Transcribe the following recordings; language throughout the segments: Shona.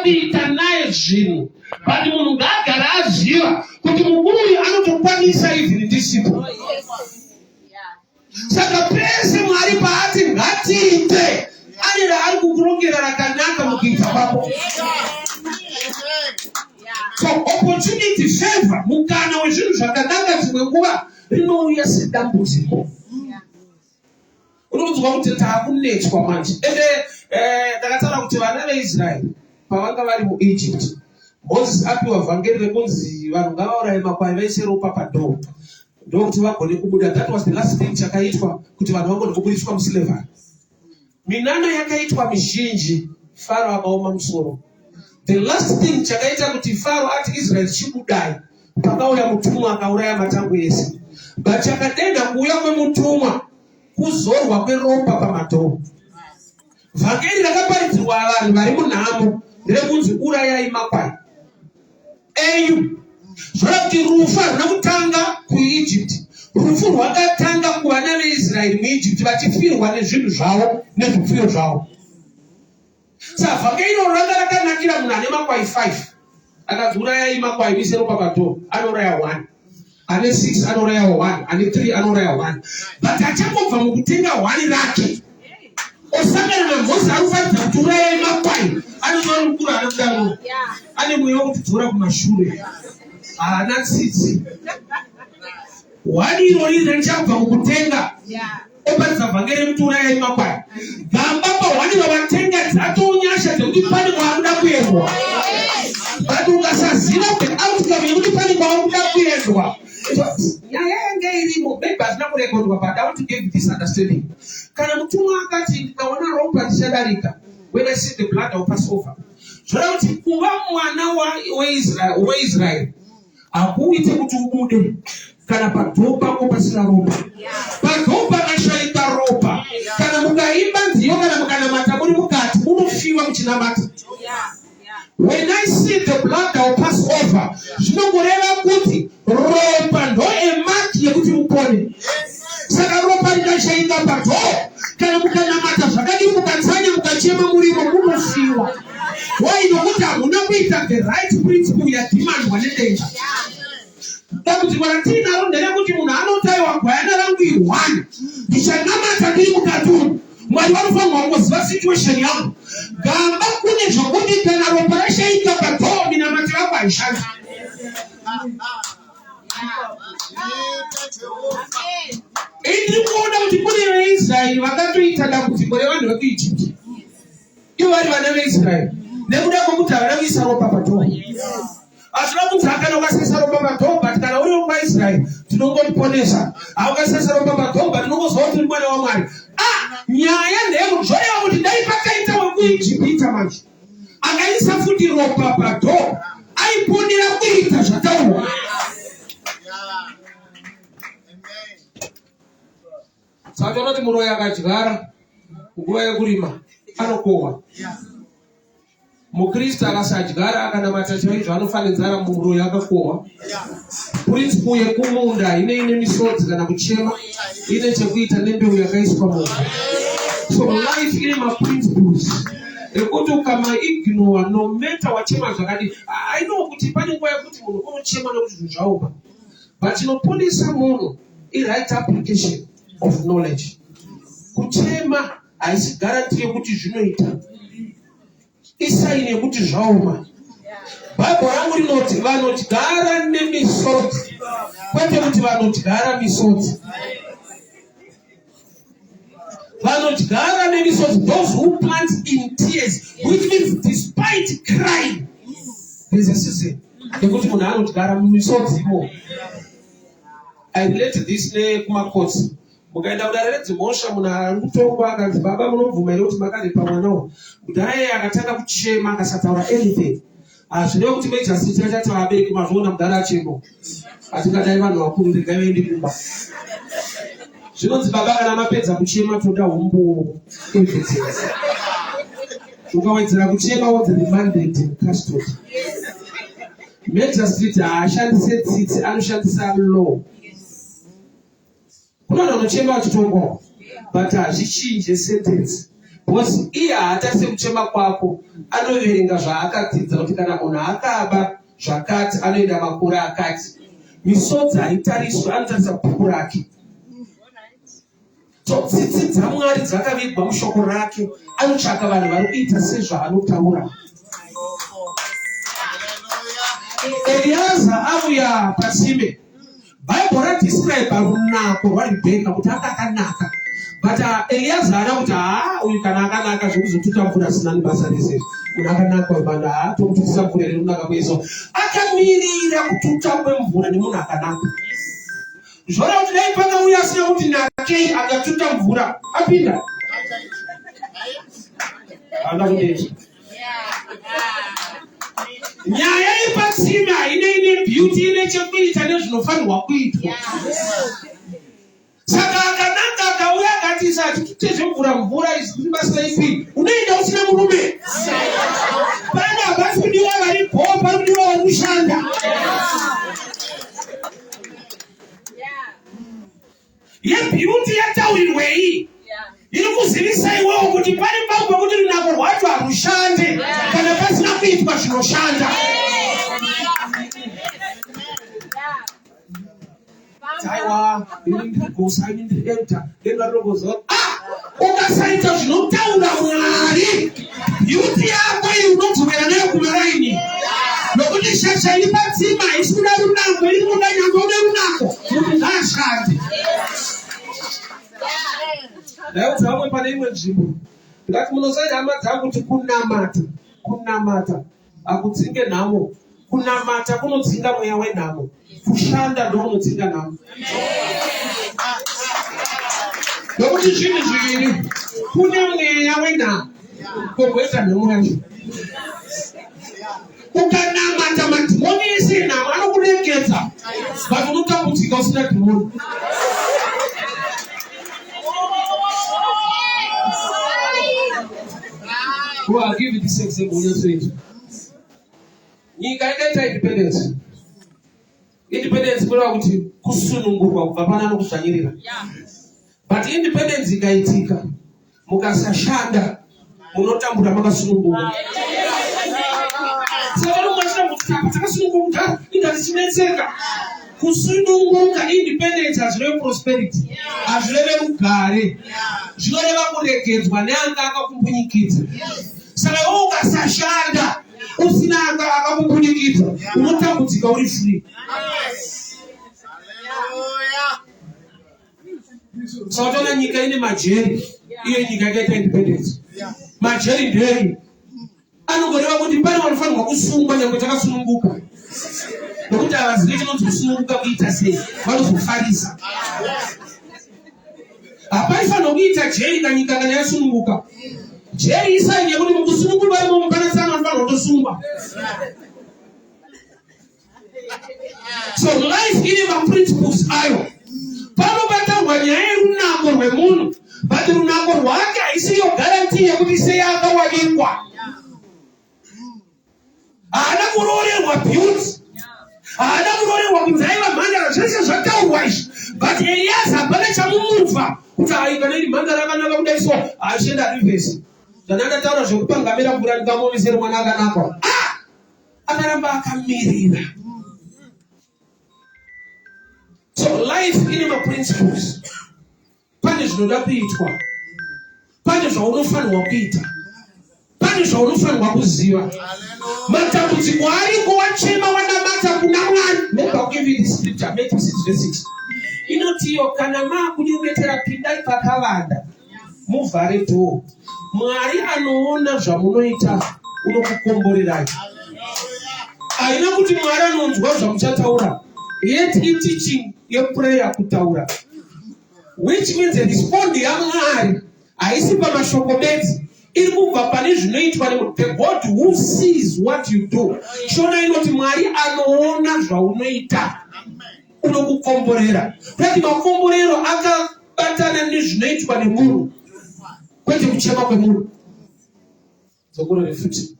odiita naye zvinhu but munhu ngaagara aziva kuti mukuru uyu anotokwanisa even discipline. Saka pese Mwari paati ngatiite anira ari kukurongera rakanaka mukuita kwako. So opportunity favor mukana wezvinhu zvakanaka dzimwe nguva rinouya sedambudziko. Unokunzwa kuti taakunetswa manje. Ende ndakataura kuti vana veIsraeri pavanga vari muEgypt, Moses apiwa vhangeri rekunzi vanhu ngavauraye makwai vaise ropa padhoo ndokuti vagone kubuda. That was the last thing chakaitwa kuti vanhu vagone kubudiswa muslavery. Minana yakaitwa mizhinji, Faro akaoma musoro. The last thing chakaita kuti Faro ati Israel chibudai, pakauya mutumwa akauraya matangu ese. But chakadenda kuuya kwemutumwa kuzorwa kweropa pamadhoo. Vhangeri rakaparidzirwa vanhu vari munhamo rekunzi urayai makwai enyu. Zvora kuti rufu haruna kutanga kuEgypt. Rufu rwakatanga kuvana veIsraeri muEgypt vachifirwa nezvinhu zvavo nezvipfuyo zvavo. Saka vhangeri iro ranga rakanakira munhu ane makwai 5 akati urayai makwai mise ropa padhoo, anouraya 1. Ane 6 anouraya 1, ane 3 anouraya 1. But achangobva mukutenga 1 rake osangana naMozisi arikufaridza kuti urayai makwai, anozva mukuru anodaro ane mweya wekudzora kumashure, haana tsitsi. 1 irori richabva mukutenga oparidza vhangeri kuti urayai makwai. Gamba pa1 vavatenga dzatonyasha dzekuti pane kwaanoda kuendwa. But ukasaziva kuti outcome yekuti pane kwaanoda kuendwa, nyaya yange irimo. Maybe hazina kurekodwa, but I want to give this understanding. Kana mutumwa akati ndikaona ropa richadarika, when I see the blood I will pass over. Zvora kuti kuva mwana weIsraeri hakuite kuti ubude kana padhoo pako pasina ropa. Padhoo pakashaika ropa, kana mukaimba nziyo kana mukanamata muri mukati unofiwa muchinamata. When I see the blood I will pass over, zvinongoreva kuti ropa ndo emaki yekuti mupone. Saka ropa rikashaika padhoo kana mukanamata zvakadii mukatsanya mukachema murimo munofiwa. Why? Nokuti hamuna kuita the right principle yadhimandwa nedenga. Dambudziko ratinaro nderekuti munhu anotaiwa gwayana rangu i1 ndichanamata ndiri mukati umu. Mwari vanofanirwa kungoziva situation yangu. Gamba kune zvokuti kana ropa rashaika padhoo minamati vangu haishandi. Ndiri kuona kuti kune veIsraeri vakatoita dambudziko revanhu vekuEgypt. Ivo vari vana veIsraeri nekuda kwokuti havana kuisa ropa padhoo. Hazvina kuti kana ukasaisa ropa padhoo, but kana uri muIsraeri tinongotiponesa. Haukasaisa ropa padhoo, but tinongozwa kuti uri mwana waMwari. Nyaya ndeyekuzvoreva kuti dai pakaita wekuIjipita manje akaisa futi ropa padhoo aiponera kuita zvataurwa. Saka tinoti muroyi akadyara nguva yekurima anokohwa. Mukristu akasadyara akanamata chaizvo anofane nzara muroyi akakohwa. Principle yekumunda ine misodzi kana kuchema ine chekuita nembeu yakaiswa munhu. So life ine maprinciples ekuti ukama-ignore no matter wachema zvakadii. I know kuti pane nguva yekuti munhu unochema nekuti zvinhu zvaoma, but inoponesa munhu i-right application of knowledge. Kuchema haisi guarantee yekuti zvinoita, isaini yekuti zvaoma. Bhaibheri rangu rinoti vanodyara nemisodzi, kwete kuti vanodyara misodzi. Vanodyara nemisodzi, those who plant in tears, which means despite crying there's a season yekuti munhu anodyara mumisodzi imo. I relate this nekumakotsi. Mukaenda kudare redzimhosva munhu arikutongwa akanzi baba munobvuma here kuti makarepa mwanawo. Kudhaya akatanga kuchema akasataura anything. Hazvine kuti majasi chachataura abereki mazvoona mudhara achemo. Atingadai vanhu vakuru ndingavaende kumba. Zvinonzi baba kana mapedza kuchema toda humbu evidence. Ukawedzera kuchema what's the mandate in custody. Major haashandise tsitsi, anoshandisa law. Kuna vanochema vachitongwa, but hazvichinje sentence. Bosi iye hatarisi kuchema kwako, anoverenga zvaakadzidza kuti kana munhu akaba zvakati anoenda makore akati. Misodzi haitariswi, anotarisa bhuku rake. So tsitsi dzaMwari dzakavigwa mushoko rake, anotsvaka vanhu vari kuita sezvaanotaura. Eliaza auya pasime, Bhaibheri radescribe runako rwaRibheka kuti akakanaka. But Eliaza haana kuti uyu kana akanaka zvekuzotuta mvura asina nebasa rese. Munhu akanaka banda haatokutisa mvura iri kunaka kweso. Akamirira kututa kwemvura nemunhu akanaka. Zvora kuti dai pakauya asina kuti nakei akatuta mvura apinda. Anda kudeti. Nyaya yepatsime haine beauty ine chekuita nezvinofanirwa kuitwa. Saka akanaka akauya akati satutezve mvura izvi basa ipi unoenda usina murume. Pana hapasi kudiwa varipo, pari kudiwa vari kushanda. Yebeauty yataurirwei iri kuzivisa iwewo kuti pane pamwe pekuti runako rwacho harushande kana pasina kuitwa zvinoshanda. Taiwa ndirigosaindirenta ndengarogoza ukasaita zvinotaura Mwari, beauty yako iyi unodzokera nayo kumaraini. Nokuti shasha iri patsime haisi kuda runako, iri kuda nyangwe une runako kuti ngaashande. Ndaudza vamwe pane imwe nzvimbo, ndikati munosaida hama dzangu kuti kunamata hakudzinge nhamo. Kunamata kunodzinga mweya wenhamo, kushanda ndokunodzinga nhamo. Nokuti zvinhu zviviri, kune mweya wenhamo kwogoita nhamo yacho. Ukanamata madhimoni ese enhamo anokuregedza, but unotambudzika usina dhimoni. Well, I'll give you this example. Nyika yakaita independence. Independence kureva kuti kusunungurwa kubva pana nokuzvanyirira. But independence ikaitika, mukasashanda munotambura makasunungurwa. Saka nomachira kuti takasunungurwa ingazichinetseka. Kusununguka independence hazvireve prosperity, hazvireve rugare, zvinoreva kuregedzwa neanga akakumbunyikidza. Saka iwe ukasashanda usina anga akakumbunyikidza unotambudzika uri free. Saka tona nyika ine majeri, iyo nyika yakaita independence. Majeri ndei anongoreva kuti pane vanofanirwa kusungwa nyangwe takasununguka. Nokuti havazivi chinonzi kusununguka kuita sei, vanozofarisa. Hapaifanirwa kuita jeri kanyika kana yasununguka. Jeri isainye kuti mukusunungurwa imomo pana tsana vanofanirwa kutosungwa. So life ine maprinciples ayo. Panobatarwa nyaya yerunako rwemunhu, but runako rwake haisiyo guarantee yekuti sei akawanikwa. Haana kurorerwa beauty, haana kurorerwa kuti aiva mhandara, zvese zvataurwa izvi. But Eliaza hapana chamumubva kuti kana iri mhandara akanaka kudai so achienda rivhesi. Zvana ndataura zvekupangamira mvura ndikamuonesere mwana akanaka. Akaramba akamirira. So life ine maprinciples. Pane zvinoda kuitwa, pane zvaunofanirwa kuita, pane zvaunofanirwa kuziva. Matambudziko ariko wachema wanamata kuna Mwari. Maybe I'll give you the scripture, Matthew 6:6. Inotiyo kana makunyengetera pindai pakavanda, muvhare dhoo. Mwari anoona zvamunoita, unokukomborerai. Haina kuti Mwari anonzwa zvamuchataura, yet teaching yeprayer kutaura. Which means the response yaMwari haisi pamashoko bedzi, iri kubva pane zvinoitwa the God who sees what you do. Shona inoti Mwari anoona zvaunoita, unokukomborera. Kuti makomborero akabatana nezvinoitwa nemunhu, kwete kuchema kwemunhu. Zokurore futi.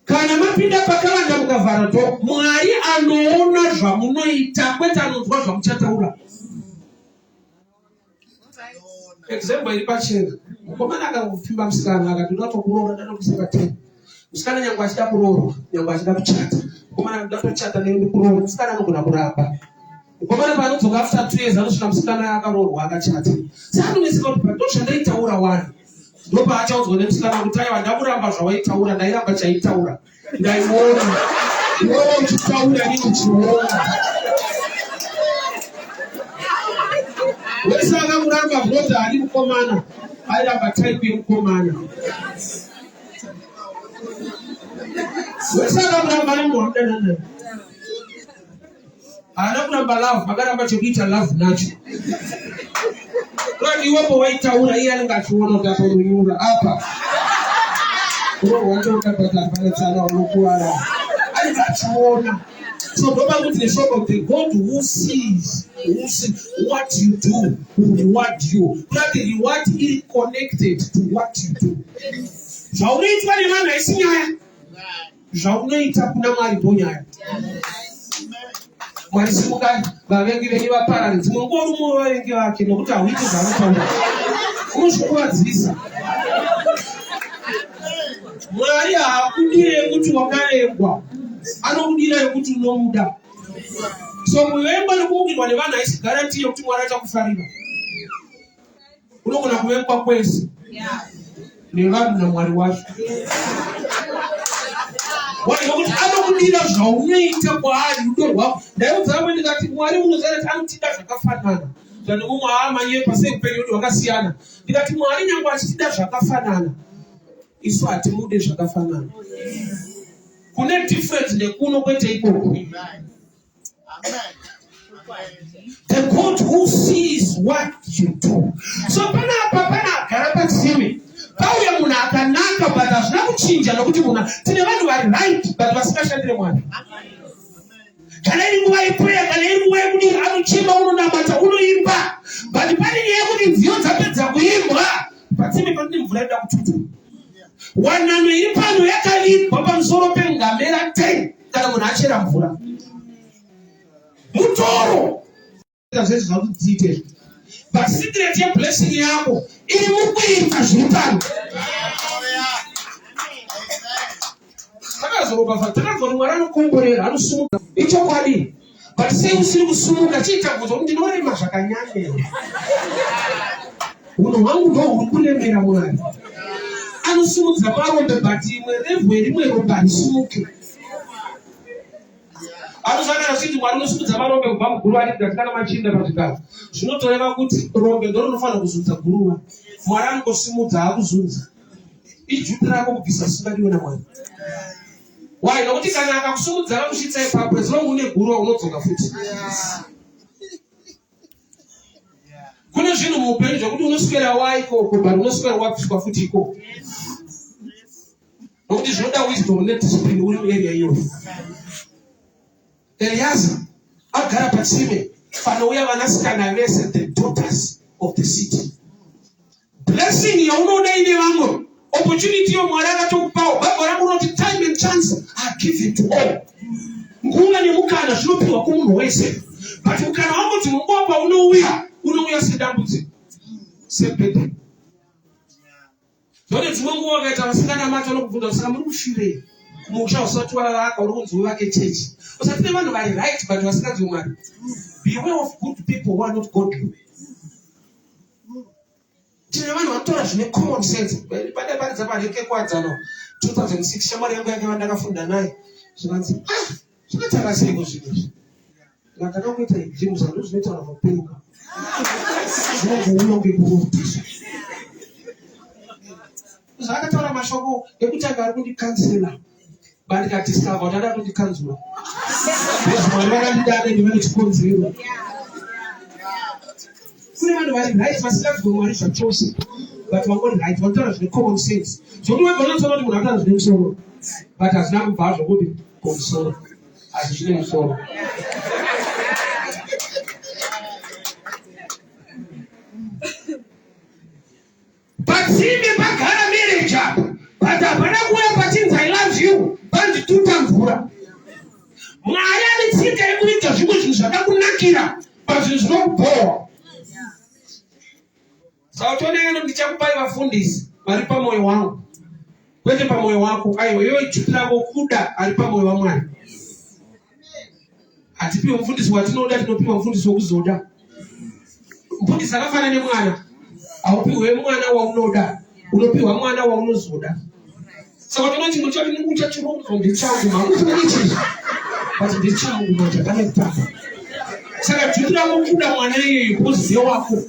Kana mapinda pakavanda mukavhara dhoo, Mwari anoona zvamunoita, kwete anonzwa zvamuchataura. Example iri pachena. Mukomana akapfimba musikana akati ndoda kuroora ndada kuseka tena. Musikana nyangwe achida kuroorwa, nyangwe achida kuchata. Mukomana ndoda kuchata nendi kuroora, musikana anogona kuramba. Mukomana paanodzoka after 2 years anosvika musikana akaroorwa akachata. Saka anoneseka kuti ndozvandaitaura wani. Ndopa achaudzwa nemusikana kuti aiwa ndakuramba zvawaitaura, ndairamba chaitaura. Ndaiona. Iwewe uchitaura nini uchiona? Wese akamuramba brother ali mukomana. Airamba type yemukomana. Wese akamuramba nemwamdanana. Haana kuramba love, makaramba chokuita love nacho. Kwani iwepo waitaura iye anenge achiona kuti apo runyura apa. Wacho ukapata panatsana unokuwara. Anenge achiona. So ndoba kuti neshoko kuti God who sees what you do will reward you. That the reward is connected to what you do. Zvaunoitwa nevanhu haisi nyaya. Zvaunoita kuna Mwari ndonyaya. Mwari simuka vavengi venyu vaparare. Dzimwe nguva rumwe vavengi vake nokuti hauiti zvaanotaura. Unosvikuwadzisa. Mwari haakudire kuti wakarengwa. Anokudira yekuti unomuda. So kuvengwa nekumukirwa nevanhu haisi guarantee yekuti Mwari achakufarira. Unogona kuvengwa kwese nevanhu naMwari wacho. Nokuti anokudira zvaunoita kwaari rudo rwako. Ndaiudza vamwe ndikati Mwari unoziva kuti anotida zvakafanana. Zvane mumwe haamanye pasei kuperiodi wakasiyana. Ndikati Mwari nyangwe achitida zvakafanana, isu hatimude zvakafanana. Kune different nekuno kwete ikoko. The God who sees what you do. So pana agara patsime. Pauya munhu akanaka but hazvina kuchinja nokuti munhu tine vanhu vari right but vasingashandire Mwari. Kana iri nguva yeprayer, kana iri nguva yekudii anochema unonamata unoimba. But pane nyaya yekuti nziyo dzapedza kuimbwa patsime panoti mvura inoda kututu. Wanano iri pano yakalipwa pamusoro pengamera 10 kana munhu achera mvura. Mutoro. Zvese zvakudziite. But secret yeblessing yako iri mukuita zviri pano. Takazoroka fatakazori Mwari anokomborera anosumuka. Ichokwadi. But sei usiri kusumuka chiitambudzo kuti ndinorema zvakanyanya. Unhu hwangu ndo huri kulemera Mwari. Anosumudza marombe but imwe revhu rimwe rombe harisumuke. Anozvana zviti Mwari unosumudza marombe kubva muguruva rega kana machinda pazvigaro. Zvinotoreva kuti rombe ndo rinofanira kuzunza guruva. Mwari anongosumudza haakuzunza. Ijuti rako kubvisa usingadiwe naMwari. Why? Nokuti kana akakusumudza rakusvitsa ipapo as long une guruva unodzoka futi. Kune zvinhu muupenyu zvokuti unoswera waikoko but unoswera wakusvika futi ikoko. Nokuti zvinoda wisdom nediscipline uri muarea iyoyo. Eliezer agara patsime panouya vanasikana vese, the daughters of the city. Blessing yaunoona ine vamwe, opportunity yoMwari akatokupawo. Bhaibheri rangu rinoti time and chance are given to all. Nguva nemukana zvinopiwa kumunhu wese. But mukana wako kuti munguva paunouya sedambudziko, sebhedha. Zvone dzimwe nguva ukaita vasikana macho anokubvunza kusaka muri kufirei? Musha usati wavaka uri kunzi uvake chechi. Usati nevanhu vari right but vasinganzwi Mwari. Beware of good people who are not godly. Tine vanhu vanotora zvine common sense. Pane paridza parekekwadza 2006 shamwari yangu yake vandakafunda naye. Zvikanzi zvakatara seiko zvinhu. Ndakataka kuita zvinhu zvando zvinoita vaperuka. Zvinogouya ngekurutiswa. Zvakataura mashoko ekutanga ari kundikansela. Bandikadiscover kuti ada kundikanzura. Mwari vakandidana ndivane chikonzero. Kune vanhu vari right vasinganzwi Mwari zvachose. But vangori right vanotaura zvine common sense. Zvokuti wegona unoona kuti munhu anotaura zvine musoro. But hazvina kubva zvokuti kumusoro. Hazvichine musoro. Patsime pagara marriage apo. But hapana kuuya pachinzi I love you. Pandituta mvura. Mwari ane tsika yekuita zvimwe zvinhu zvakakunakira pazvinhu zvinokubhora. Sautoneno ndichakupai vafundisi vari pamoyo wangu. Kwete pamoyo wako. Aiwa iwe ichupirako kuda ari pamoyo waMwari. Hatipiwe mfundisi watinoda, tinopiwa mfundisi wokuzoda. Mfundisi akafanana nemwana. Aupiwe mwana waunoda. Unopiwa mwana waunozoda. Saka tinoti muchavi nikucha chirungu ndichangu makuti ndichi. Bati ndichangu manja kana kutaka. Saka chupirako kuda mwana iye kuziye wako.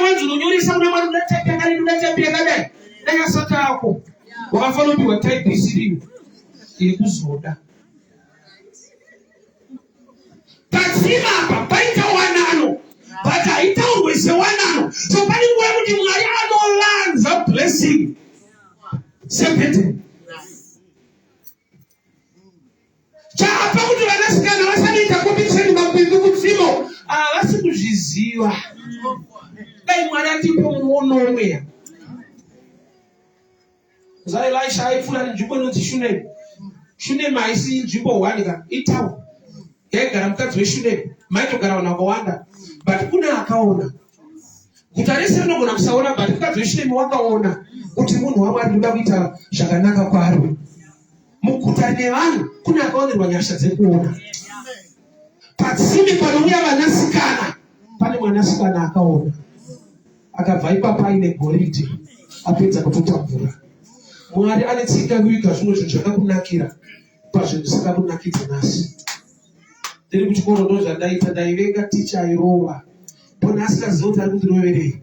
Wenzi unonyoresa kuna mwana unatapia kani unatapia kadai. Naya sata yako. Wakafalo biwa type BCD. Ili kuzoda. Tatsima hapa, paita wanano. Bata ita uweze wanano. So pali mwebu di mwari ano lands of blessing. Sepete. Cha hapa kuti wanasikana wasani itakupitisheni mabibu kutsimo. Wasi kujiziwa. Dai mwari atipo mwono umea. Zai Elisha haifuna njubo noti Shunemu. Shunemu haisi njubo wanika. Itawu. Gara mkazi we Shunemu. Maito gara wanakowanda. But kuna akaona. Kutarese rino kuna kusaona. But mkazi we Shunemu wakaona. Kuti munu wamari nduga wita shaganaka kwa haru. Mukutane wanu. Kuna akaona wanyasha zekuona. Patsimi panunia wanasikana. Pane wanasikana akaona. Akavaipa paine goriti. Apeta kututa mvura. Mwari anetsika kuika zvino zvakakunakira pazvinhu zvakakunakidza nasi. Ndiri kuchikoro ndozvandaita ndaivenga ticha airova. Pona asikaziva kuti ari kundiroverei.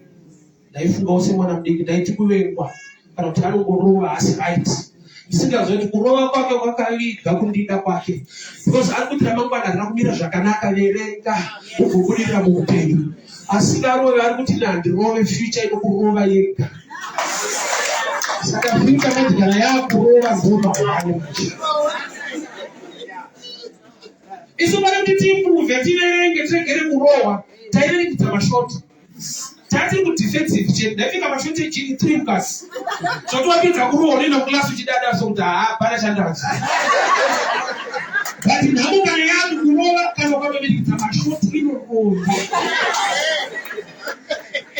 Ndaifungawo semwana mudiki ndaiti kuvengwa kana kuti anongorova asi aiti. Ndisingaziva kuti kurova kwake kwakaviga kundida kwake. Because ari kuti ramangwana harina kumira zvakanaka, verenga ugobudirira muupenyu. Asingarove ari kuti nandirove future inokurova yega. Saka future medicala yakurova zoma wale. Iso bana kuti improve tiverenge tegere kurowa tairenge tamashoti. Tati ku defensive check ndafika mashoti ejini 3 plus. Zvoti wapedza kurowa neno class uchidada so kuti bana chandazi. But namo kana yangu kurowa kana kwabedi tamashoti inoronga.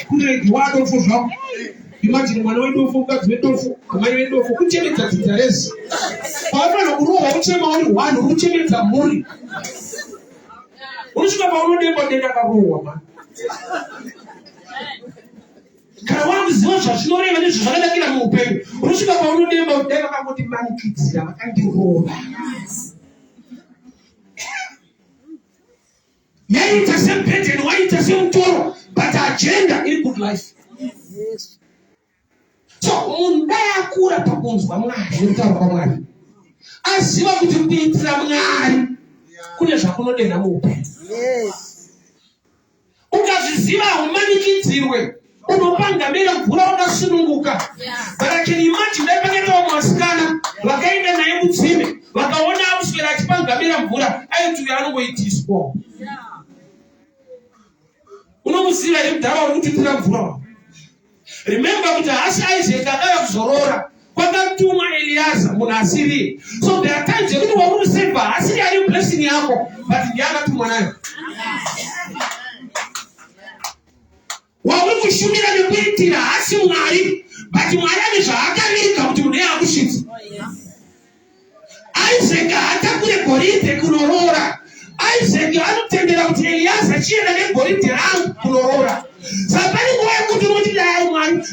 Kune gwado for zvako. Imagine mwana wedu mukadzi wedu amai wedu kuchemedza dzidza rese. Paano kurowa uchema uri 1 uchemedza muri. Unosvika paunodemba denda karowa man. Kana wakuziva zvazvinoreva nezvazvakanakira muupenyu. Unosvika paunodemba denda kakoti manikidzira vakandirova. Yaita sempete waita semutoro but agenda iri good life. Yes. So munhu yakura pakunzwa Mwari nekutaura kwaMwari. Aziva kuti kuitira Mwari kune zvakunodenda muupenyu. Yes. Ukazviziva humanikidzirwe unopangamira mvura wakasununguka. But I can imagine daipaketawo mwasikana vakaenda naye mutsime vakaona akuswera achipangamira mvura aiti anongoitiswa. Unomuziva iri mudhara uri kutipira mvura. Remember kuti hasi Isaac akauya kuzorora kwakatumwa Eliaza munhu asiri. So there are times yekuti wakunoseva hasiri ari blessing yako but ndiye akatumwa nayo. Wakuri kushumira nekuitira hasi Mwari but Mwari ane zvaakareka kuti munhu akusvitsa. Isaac hatakure goridhe kunorora. Isaac anotendera kuti Eliaza chienda negoridhe rangu kunorora. Sapani nguva yekuti unoti dai Mwari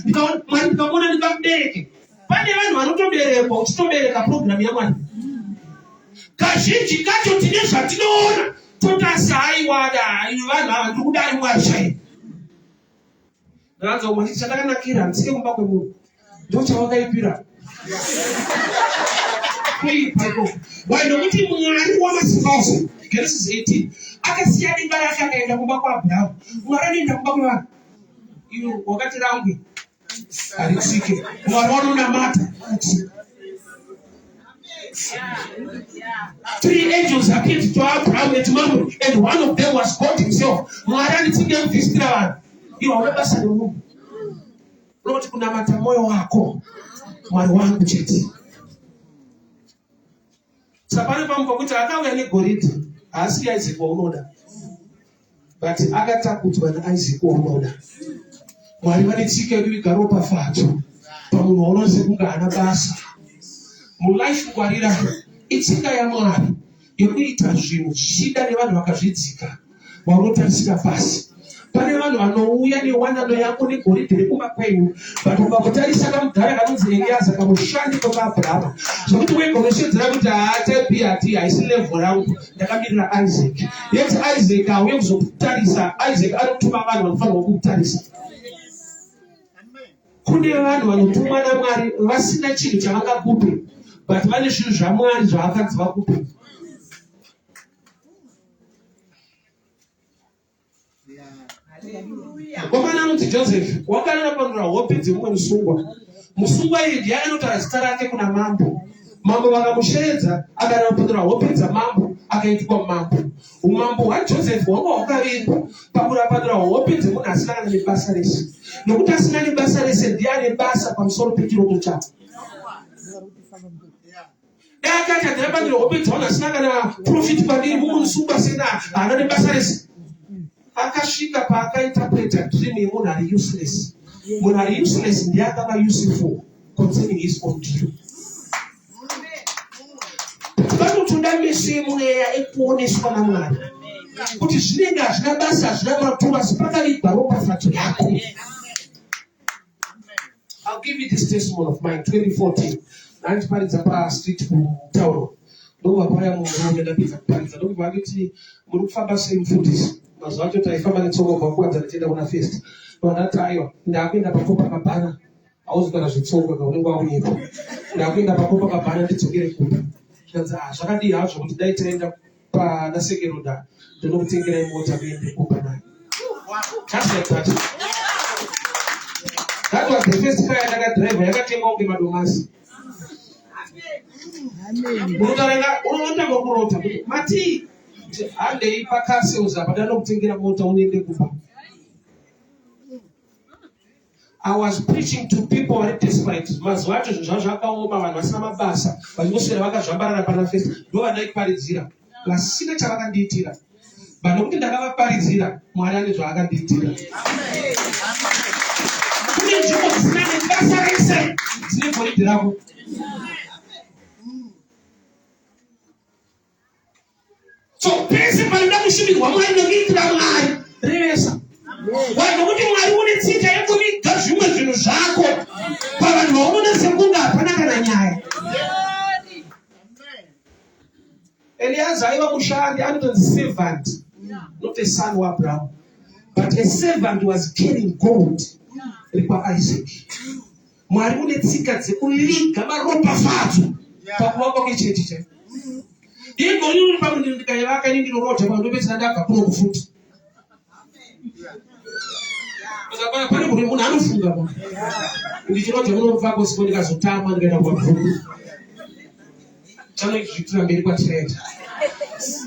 ndikamona ndikamubereke. Pane vanhu vanotoberekwa uchitobereka program yaMwari. Kazhinji kacho tine zvatinoona totasi haiwada vanhu ava ndiri kudai Mwari chaiye. Ndakanzwa kumwe chiti chatakanakira ndisike kumba kwemunhu ndochawakaipira. Nokuti Mwari wamasikauso Genesis 18 akasiya denga rake akaenda kumba kwaAbhurahamu. Mwari anoenda kumba kwevanhu. Iyo wakati rangu haritsike Mwari wanonamata. 3 angels appeared to Abraham at Mamre and one of them was God himself. Mwari anitsinge kuvhistira vanhu. Iwo wabasa nomunhu. Unoti kunamata moyo wako Mwari wangu chete. Sapane pamuka kuti akauya negoridhe haasi Isaac waunoda but akatakudzwa naIsaac waunoda. Mwari vane tsika yedu igaro pafadzo pamunhu waona sekunge hana basa. Mulife ngwarira itsika yaMwari yekuita zvinhu zvichida nevanhu vakazvidzika vanotarisira pasi. Pane vanhu vanouya newanano yako negoridhe rekumba kwenyu, vanhu vakakutarisa kamugara kanonzi Eliaza kamushandi kwakaAbhurahama, zvokuti wegonoshedzera kuti haataipi hati haisi level rangu, ndakamirira Isaac. Yeti Isaac auye kuzokutarisa, Isaac anotuma vanhu vanofanirwa kukutarisa. Kune vanhu vanotumwa naMwari vasina chinhu chavangakupe, but vane zvinhu zvaMwari zvaakanzi vakupe. Komana anonzi Joseph wakanena panura hope dzemumwe musungwa. Musungwa iyi ndiye anotaura zita rake kuna mambo. Mambo vakamusheredza akanena panura hope dzamambo akaitwa mambo. Umambo hwaJoseph hwanga hwakavimbwa pakurapanura hope dzemunhu asina kana nebasa rese. Nokuti asina nebasa rese ndiye ane basa pamusoro pechiroto chake. Akati andirapanura hope dzavanhu asina kana profit pandiri mumwe musungwa sena haana nebasa rese. Akasvika paakainterpreta dream yemunhu ari useless. Munhu ari useless ndiye akava useful concerning his own dream. Vanotoda meso emweya ekuoneswa naMwari kuti zvinenge hazvina basa, hazvina maturo, asi pakavigwa ropafadzo yako. I'll give you this testimony of mine. 2014 nandiparidza pastreet kutauro ndobva paya murume ndapedza kuparidza ndobva vakiti muri kufamba sei mufundisi. Mazuva acho taifamba netsoka kubva kuwadza tichienda kuna fest. Ndati aiwa ndakuenda paCopacabana, hauzi kana zvitsoka kaunenge wauyepo. Ndakuenda paCopacabana ndidzokere kumba. Zvikanzi zvakadii hazvo kuti dai taenda pana Sekeroda ndinokutengerai mota kuende kumba nayo. Just like that. That was the first car yandakadhiraivha yakatengwa kunge madomasi. Unotanga kurota kuti mati handei pakaseuza padanokutengera mota unoende kumba. I was preaching to people who are desperate. Mazuva acho zvinhu zvakaoma, vanhu vasina mabasa vachingoswera vakazvambarara pana fest ndo vandaiparidzira vasina chavakandiitira. Nokuti ndakavaparidzira Mwari ane zvaakandiitira. Kune nzvimbo dzisina nebasa rese dzine goridhe rako. So pese panoda kushumirwa Mwari nokuitira Mwari revesa. Nokuti Mwari une tsika yekuviga zvimwe zvinhu zvako pavanhu vaunona sekunge hapana kana nyaya. Eliaza aiva mushandi, anotonzi servant, not a son waAbraham, but a servant was carrying gold rekwaIsaac. Mwari une tsika dzekuviga maropafadzo pakuvakwa kwechechi chaiko. Ingori uri pamunhu ndikaivaka ndindirorota pandopedzera ndabva kuno kufuta. Pane kuti munhu anofunga pa. Ndichirota munobvako siko ndikazotama ndikaenda kwabvungu. Chanozvitira mberi kwatiraenda.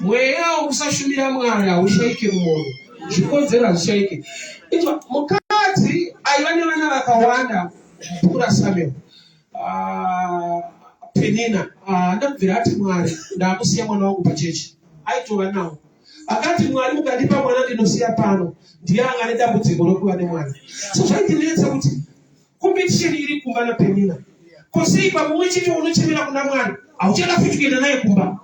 Mweya usashumira Mwari haushayike mumoyo. Zvikonzero hazvishaike. Mukadzi aiva nevana vakawanda kura Samuel. Penina ndakubvira ati Mwari ndamusiya mwana wangu pachechi. Aitova nawo. Akati Mwari mukandipa mwana ndinosiya pano ndiye anga nedambudziko rokuva nemwana. So zvaindinetsa kuti competition iri kumba naPenina. Kosei pamwe chete unochemera kuna Mwari hauchada futi kuenda naye kumba.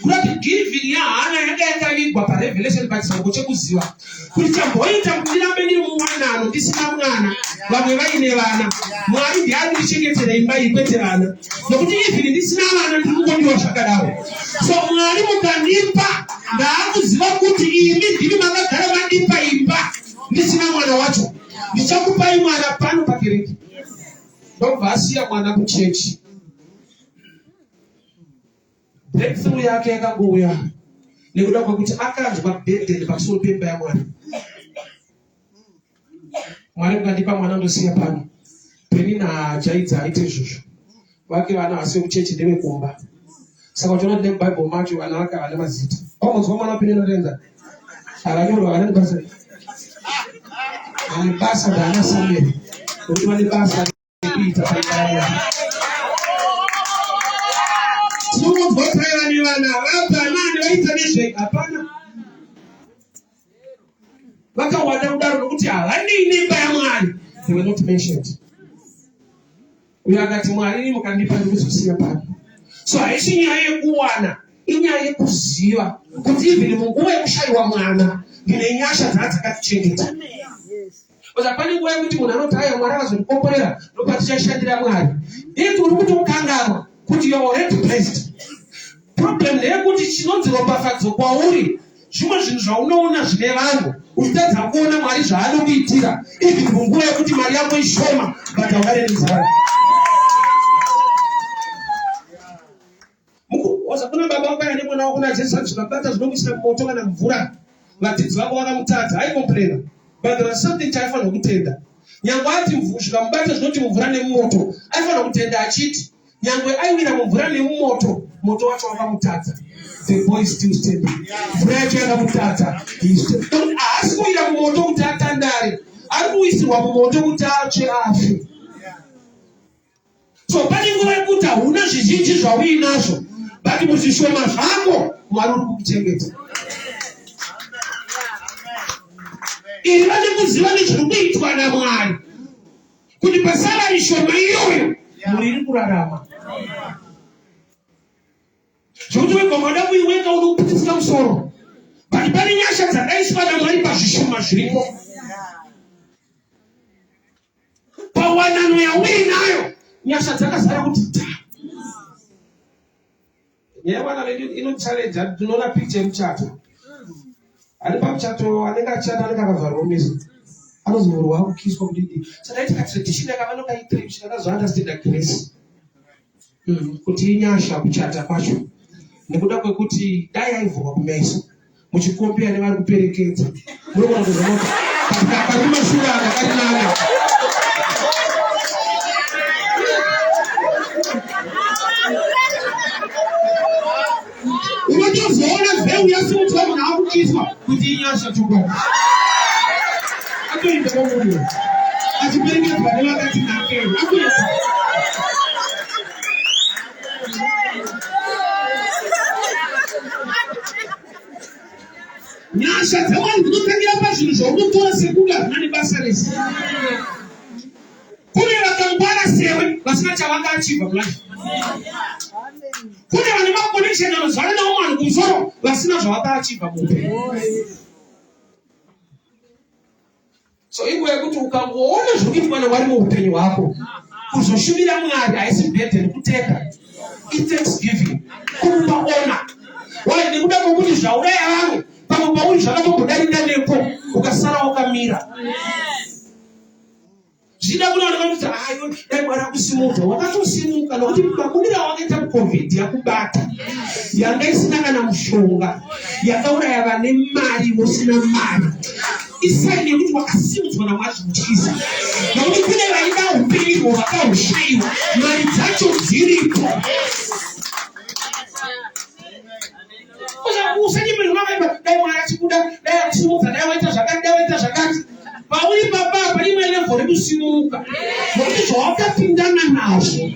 Kuti giving yaHana yanga yakavigwa paRevelation pachisango chekuziva kuti chamboita kuti ndirambe ndiri muwanano ndisina mwana vamwe vaine vana. Mwari ndiye anondichengetera imba iyi kwete vana, nokuti even ndisina vana ndirikungondiwa zvakadaro. So Mwari mukandipa ndaakuziva kuti imi ndimi makagara mandipa imba ndisina mwana wacho, ndichakupai mwana pano pakereke. Ndobva asiya mwana kuchechi. Breakthrough yake yakangouya nekuda kwekuti akanzwa burden pamusoro pemba yaMwari. Mwari mukandipa mwana ndosiya pano. Penina hajaidza aite izvozvo. Vake vana vasiye kuchechi ndevekumba. Saka uchiona kuti neBhayibheri macho vana vake havana mazita. Wamunzwa mwana waPenina Renza? Akanyorwa vana nebasa. Vane basa ndaana Samuel. Nokuti vane basa rekuita paimba. Tinombotaiva nevana vabva nani vaita nezve hapana. vakawanda kudaro nokuti havane nemba yaMwari. They were not mentioned. Uyo akati Mwari mukandipa ndikuzosiya pano. So haisi nyaya yekuwana, inyaya yekuziva kuti even munguva yekushayiwa mwana ndine nyasha dzakatichengeta. Because pane nguva yekuti munhu anoti haya Mwari akazondikomborera ndopa tichashandira Mwari. Ndeti uri kuti ukanganwa kuti you are already blessed. Problem ndeyekuti chinonzi ropafadzo kwauri zvimwe zvinhu zvaunoona zvine vanhu uchitadza kuona Mwari zvaanokuitira even munguva yekuti mari yako ishoma but haukarenezana. Kuna baba wako ane mwana wako na Jesu zvakabata zvinokuisira moto kana mvura. Vadzidzi vako vakamutadza aikomplena. But there was something chaifanira kutenda. Nyangwe ati zvikamubata zvinoti mvura nemoto, aifanira kutenda achiti nyangwe aiwira mvura nemoto, moto wacho wakamutadza. The boy is still standing. Mvura yacho yakamutadza. Haasi kuwira mumoto kuti atandare. Ari kuisirwa mumoto kuti atsve afe. So pane nguva yekuti hauna zvizhinji zvauinazvo. Bati muzvishoma zvako Mwari uri kukuchengeta. Iri vane kuziva nezviri kuitwa naMwari kuti pasara ishoma iyoyo muri iri kurarama. Zvokuti wega wada kuiweka unokuputitsika musoro. Bati pane nyasha dzakaiswa naMwari pazvishoma zviripo. Pawanano yauinayo nyasha dzakazara kuti ta. Nyaya vedu inochallenge tunoona picture yemuchato. Ari pamuchato anenge achata anenge akavharwa meso. Anozorwa kukiswa kudidi. Saka ita tradition yakavanoka tradition yakazounderstand grace. Kuti inyasha kuchata kwacho. Nekuda kwekuti dai aivhurwa kumeso. Muchikombea nevari kuperekedza. Murikuona kuzomota. Pakumashura akarinana. Unotozoona vheu yasimudzwa munhu akukiswa kuti inyasha chokwa. Atoenda kwamuri. Achiperekedzwa nevakati nakero. Atoenda. Nyasha dzavanhu dzinotangira pazvinhu zvaunotora sekuda hazvina nebasa rese. Kune vakangwara sewe vasina chavanga achibva mulashi. Kune vane maconnection anozvara nawo vanhu kumusoro vasina zvavanga achibva muupenyu. So inguva yekuti ukangoona zviri kuitwa naMwari muupenyu hwako, kuzoshumira Mwari haisi burden kutenda. It takes giving. Kumupa honor. Why? Nekuda kwokuti zvauraya vamwe pamwe pauri zvakatombodarika nepo ukasara wakamira. Zvida kunooneka kuti ayo dai Mwari akusimuka, wakatosimuka nokuti makurira wakaita COVID yakubata. Yanga isina kana mushonga, yakauraya vane mari usina mari. Isaini yekuti wakasimudzwa naMwari zvimutyisa. Nokuti kune vaida upenyu vakahushayiwa, mari dzacho dziripo. Usanyimiri unakaimba dai Mwari achikuda, dai akusimudza, dai waita zvakati, dai waita zvakati. Pauri baba palimwe level rekusimuka. Nokuti zvawakapindana nazvo.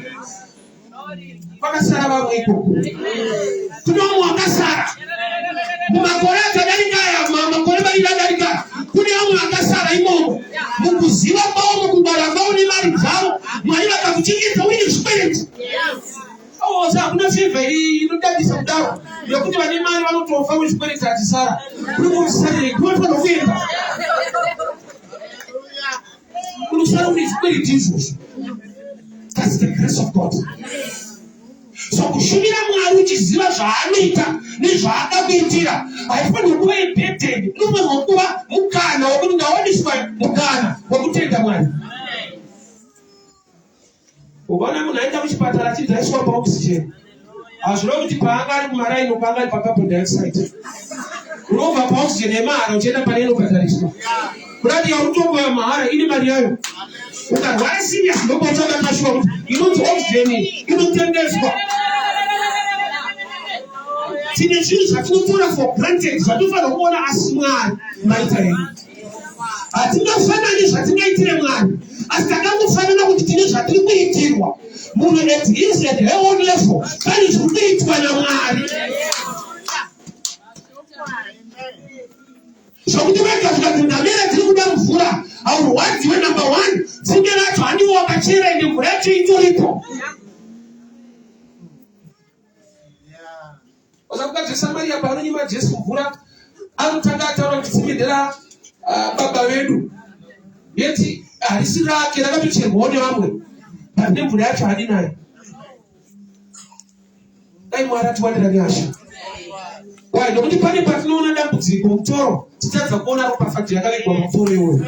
Vakasara vamwe ikoko. Kune vamwe vakasara. Mumakore akadarika aya, makore mariri adarika. Kune vamwe vakasara imomo. Mukuziva kwavo, mukungwara kwavo nemari dzavo, Mwari vakakuchengeta uine zvikwereti. Hakuna favor inodadisa kudaro. Yokuti vane mari vanotofa muzvikwereti achisara. Kuri kusarire kunofanira kuenda. That's the grace of God. So kushumira Mwari uchiziva zvaanoita nezvaakakuitira haifaniri kuva impeded. Inofanirwa kuva mukana wokuti ndawaniswa mukana wokutenda Mwari. Ukaona munhu aenda kuchipatara achibva aiswa paoxygen, hazvireva kuti paanga ari kumaraini paanga ari pacarbon dioxide. Unobva paoxygen yemahara uchienda pane inobhadhariswa. Kurati yautombo yamahara ine mari yayo. Ukarwara serious ndopatsvaka kashuwa kuti inonzi oxygen inotengeswa. Tine zvinhu zvatinotora for granted zvatofanira kuona asi Mwari maita henyu. Hatingafanani zvatingaitire Mwari, asi takangofanana kuti tine zvatiri kuitirwa. Munhu at his at her own level pane zviri kuitwa naMwari. Zvokuti vega zvikati ndame aurwadzi wenumber 1 tsinge racho handiwo wakachera ende mvura yacho itoripo. Osakuka Samaria paanonyima Jesu mvura anotanga ataura kuti dzimidera baba vedu yeti harisi rake rakatocherwawo nevamwe pane mvura yacho hadinayo. Dai Mwari atiwanira nyasha. Why? Nokuti pane patinoona dambudziko mutoro titadza kuona ropafadzo yakavigwa mutoro iwoyo.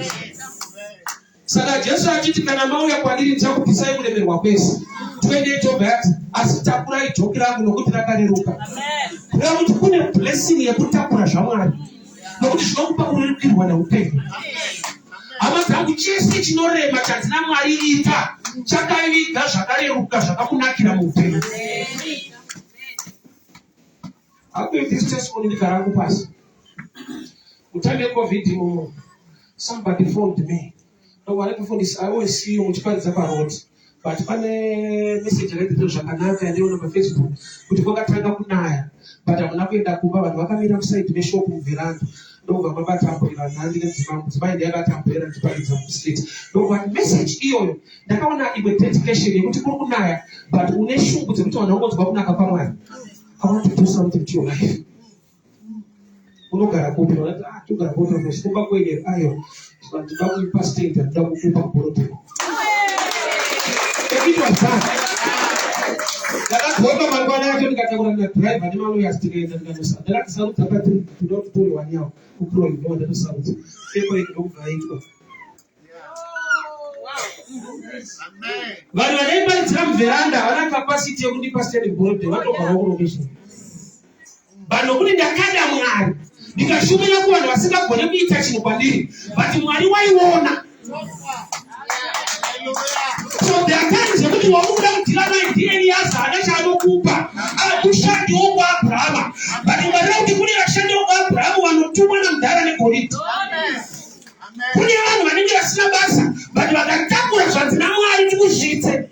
Saka Jesu achiti kana mauya kwandiri ndichakubvisai kuremerwa kwese. Twende tobati asi takurai joki rangu nokuti rakareruka. Kureva kuti kune blessing yekutakura zvaMwari. Nokuti zvinokupa kurerukirwa neupenyu. Hama dzangu chese chinorema chanzina Mwari ita chakaiviga zvakareruka zvakakunakira muupenyu. I'll give this testimony in Karangu Pass. Utange COVID, somebody phoned me. No, whatever phone is, I always see you which part is about road. But when a message related to Shakanaka and on my Facebook, which go at Tangapunaya, but I'm not going to Kuba, but what I mean, I'm saying to the shop in Veranda. No, my mother temple, and I didn't buy the other temple and to buy some street. No, but message here, the Kawana even dedication, you to Kukunaya, but Uneshu with the return of what's Babuna. I want to do something to your life. Look at a copy of that. Took a photo of the Stumba Way Iron. But the double past state and double Kupa Poroto. It was done. That's what I'm going to get on the drive. I don't know yesterday and the last sound to not do 1 year. Who grow in one of the sounds. Favorite over it. Vanhu vanoiparidza mveranda havana capacity yekuti pasiteri bhodhe vatobva vakurovishini. Vanhu vokuti ndakada Mwari ndikashumira kuvanhu vasingagone kuita chinhu kwandiri, but Mwari waiona. So there are times yekuti wamukuda kudhira naye ndiye yazana chaanokupa akushandiwo kwaAbhurahama, but Mwari kuti kune vashandiwo kwaAbhurahama vanotumwa namudhara negoridhe. Kune vanhu vanenge vasina basa but vakatakura zvanzi naMwari tikuzvite.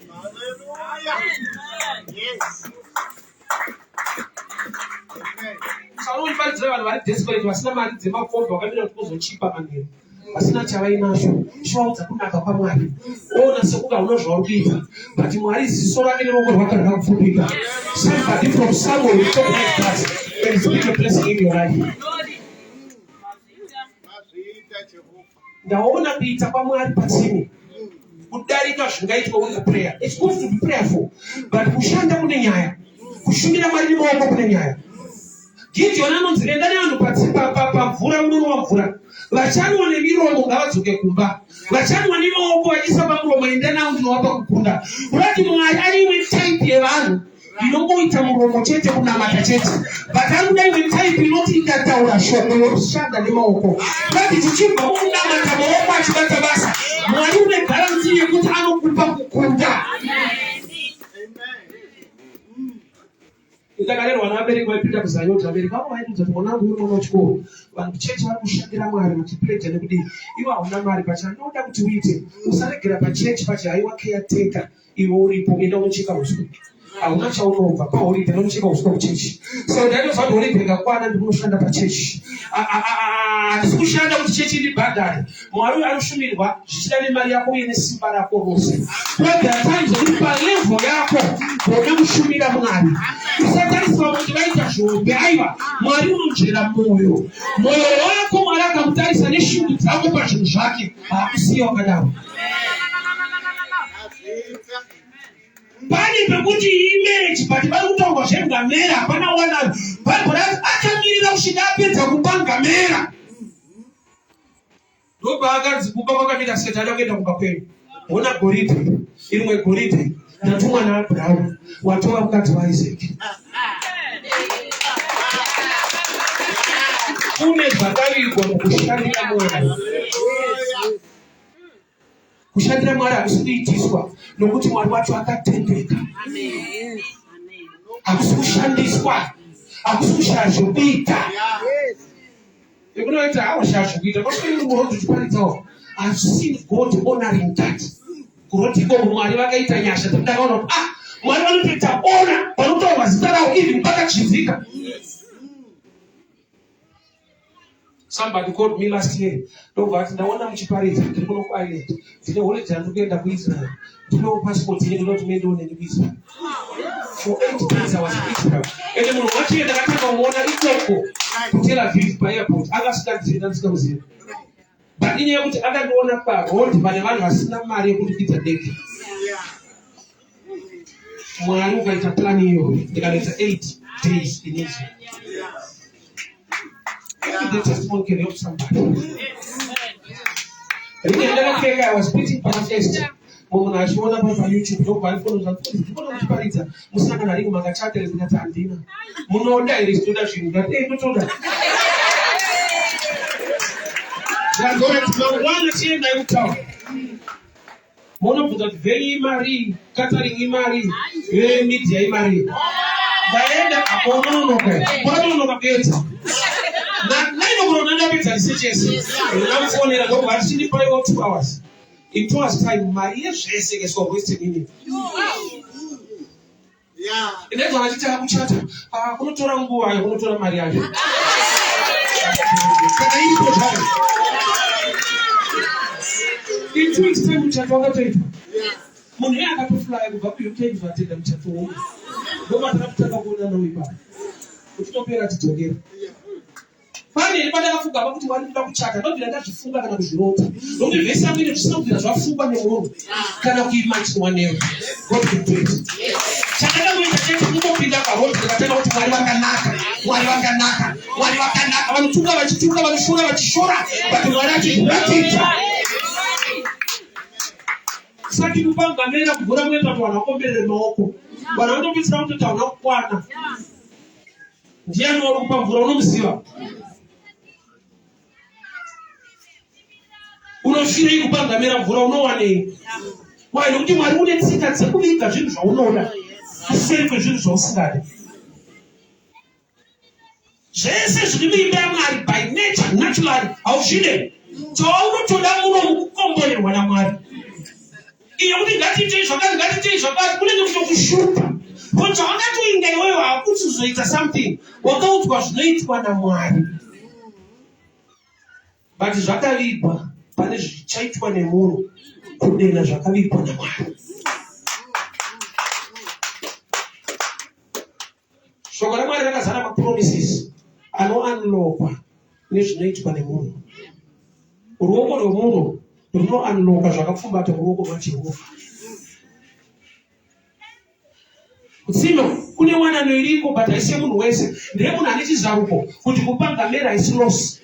Saunofanidzira vanhu vari desperate vasina mari dzemafoni vakamira kuti kuzochipa manheru vasina chavainazvo. Chivaudza kunaka kwaMwari. Ona sekuga unozvauri kuita but Mwari ziso rake neruoko rwake rakakupfupika. Somebody from somewhere will talk like that and speak a blessing in your life. Ndaona kuita kwaMwari patsini kudarika zvingaitwa with prayer. It's good to be prayerful, but kushanda kune nyaya, kushumira Mwari nemaoko kune nyaya. Gideon anonzi enda nevanhu pamvura munonwa mvura, vachanwa nemiromo ngavadzoke kumba, vachanwa nemaoko vachiisa pamuromo enda navo ndinovapa kukunda. Kurati Mwari ari imwe type yevanhu inongoita muromo chete kunamata chete, but anoda imwe type inoti ikataura shoko yokushanda nemaoko. Kurati tichibva mukunamata maoko achibata basa, Mwari une garanti yekuti anokupa kukunda. Itakarerwa navabereki vaipinda kuzanyoti vabereki vavo vaitudza kuti mwana wangu uri mwana wechikoro, vanhu chechi vari kushandira Mwari muchipredha nekuti ivo hauna mari pacha. Ndinoda kuti uite usaregera pachechi pachi haiwa caretaker iwe uripo enda unocheka uswa. Hauna chaunobva pahoriday unocheka uswa kuchechi. So ndaitozva kuti horiday ngakwana ndikunoshanda pachechi. Handisi kushanda kuti chechi ndibhadhare. Mwari anoshumirwa zvichida nemari yako uye nesimba rako rose. There are times kuti palevel yako unoda kushumira Mwari. Usatariswa kuti vaita zvombe, aiwa Mwari unonzvera mwoyo. Mwoyo wako Mwari akamutarisa neshungu dzako pazvinhu zvake, haakusiya wakadaro. Pani pekuti image but vari kutaurwa zvengamera hapana wanani. Bhaibheri akamirira kusvika apedza kupa ngamera. Ndobva akanzi kupa kwakamira seti ada kuenda kumba kwenyu. Ona goridhe, irimwe goridhe ndatumwa naAbhurahama watova mukadzi waIsaki. Kune zvakavirwa mukushandira Mwari. Kushandira Mwari hakusi kuitiswa nokuti Mwari wacho akatendeka. Hakusi kushandiswa, hakusi kushaya zvokuita. Ekunoita hawashaya zvokuita. Kwasvika murodzi uchiparidzawo, I've seen God honoring that. Kurotiko Mwari vakaita nyasha dzakudakaona kuti Mwari vanotoita ona panotaurwa zita rawo even pakachinzika. Somebody called me last year. But ndaona mchiparidza ndiri kuno kuIreland. Ndine holiday ndikuenda kuIsrael. Ndino passport yedu not made on in Israel. For 8 days I was in Israel. And then wachi ndakataka kuona ikoko Tel Aviv pa airport. Akasika kuziva. But inyaya kuti akandiona pa road pane vanhu vasina mari yekundipidza ndege. Mwari ukaita plan iyo ndikanoita 8 days in Israel. The testimony can help somebody. I was preaching for the first. When I showed up on YouTube, no one follows up. Musaka Narigo Magachata is not Andina. Munoda is introduction, but they don't know that. They are going to go one chain I will talk. One of the very Marie, Catherine Marie, Media Marie. Diana, I don't know. What don't know about Not 9 o'clock, I suggest. Now, for a go, I've seen it by 2 hours. In 2 hours' time, my ears is wasted in it. Yeah. And then I tell you, chat. I'm going to Rango, I'm going to Maria. In 2 weeks' time, which I forgot to Money I got to fly, but you can't get them to home. No matter after the good and we back. It's not better to get. Pale baada ya kufunga wakati walienda kuchaka ndio vile ndajifunga kana kujirota ndio vile sasa mimi nisema bila zafunga ni Mungu kana kuimagine mwenyewe God can do it chaka ndio nitaje Mungu pinda kwa wote tukataka watu wali wakanaka wanatunga wachitunga wanashura wachishora watu wanachipita sasa kipanga mera kugura mwetu watu wanakombele maoko wanaenda kupita watu tawanakwana ndiye wanakupa mvura unomsiwa unoshira ikupanga mera mvura unowane why nokuti Mwari une tsika dzekuvika zvinhu zvaunoda kuseri kwezvinhu zvausingadi zvese zviri muimba yaMwari by nature naturally hauzvide chaunotoda muno mukukomborerwa naMwari iyo kuti ngatiitei zvakati kunenge kutokushupa kuti wakatoinga iwewe hakuti uzoita something wakaudzwa zvinoitwa naMwari but zvakavigwa pane zvichaitwa nemunhu kudena zvakavigwa naMwari. Shoko raMwari rakazara mapromises anounlockwa nezvinoitwa nemunhu. Ruoko rwemunhu runounlocka zvakapfumbata ruoko rwaJehovha. Kutsino kune wanano iriko but haisi munhu wese ndeye munhu ane chizaruko kuti kupanga mera haisi loss.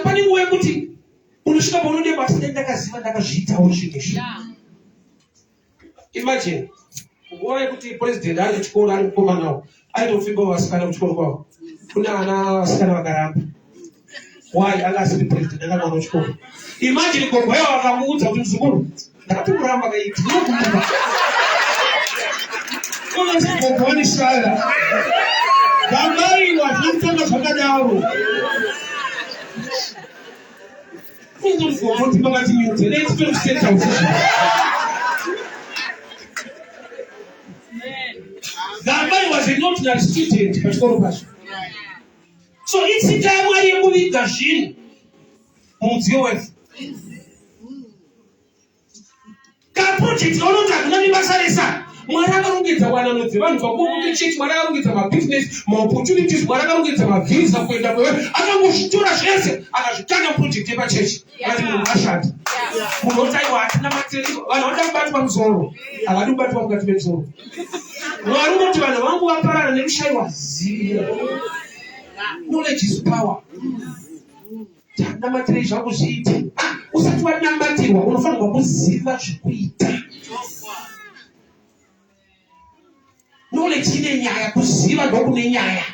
Pane nguva yekuti unosvika paunode basi ndakaziva ndakazviitawo zvinhu. Imagine nguva yekuti president ari kuchikoro ari mukomanawo aitofimba vasikana kuchikoro kwavo kune vana vasikana vakaramba why anga asiri president akanga kuchikoro. Imagine gogoya vakamuudza kuti muzukuru ndakatomuramba kaiti ndinokumba unoti gogoya nishara vangaiwa zvinotanga zvakadaro Gambai was a not student, but so it's a time where you move the shin. Project Mwarakarongedza wananodzi vanhu vakuuke church mwarakarongedza mabusiness maopportunities mwarakarongedza mavisa kuenda kwewe akangozvitora zvese akazvitanga project yepachechi ati munhu ashanda munhu otaiwa hatina material vanhu vanoda kubatwa pamusoro havadi kubatwa mukati memusoro Mwari unoti vanhu vangu vaparara nekushayiwa zivo. Knowledge is power. Tanamatire zvakuzviita usati wanamatirwa unofanirwa kuziva zvekuita. Knowledge ine nyaya kuziva ndokune nyaya.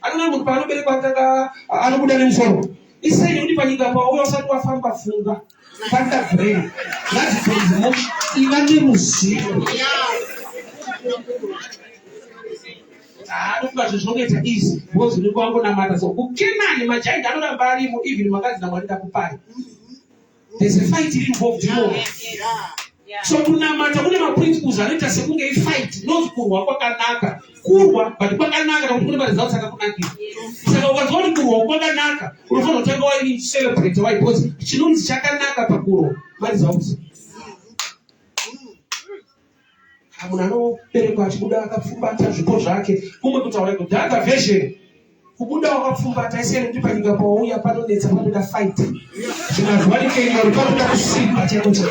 Anona munhu paanoberekwa atanga anobuda nemusoro isaini kuti panyika pauya usati wafamba funga panda brain ngazibvenzimo iva neruzivo. Anofunga zvezvinoita easy because uri kwangonamata so kukenani majainda anoramba arimo even makadzi naMwari ndakupai. There's a fight involved more. So kunamata kune maprinciples anoita sekunge ifight nozikurwa kwakanaka kurwa but kwakanaka kuti kune mari dzawo dzakakunakira saka ukanzwa kuti kurwa kwakanaka unofanira kutanga waini celebrate why because chinonzi chakanaka pakurwa mari dzawo munhu anoberekwa achibuda akapfumbata zvipo zvake kumwe kutaura kuti dhaka version kubuda wakapfumbata isiyani kuti panyika pauya panonetsa panoda fight zvinazwanikeiori panoda kusimba chaikocha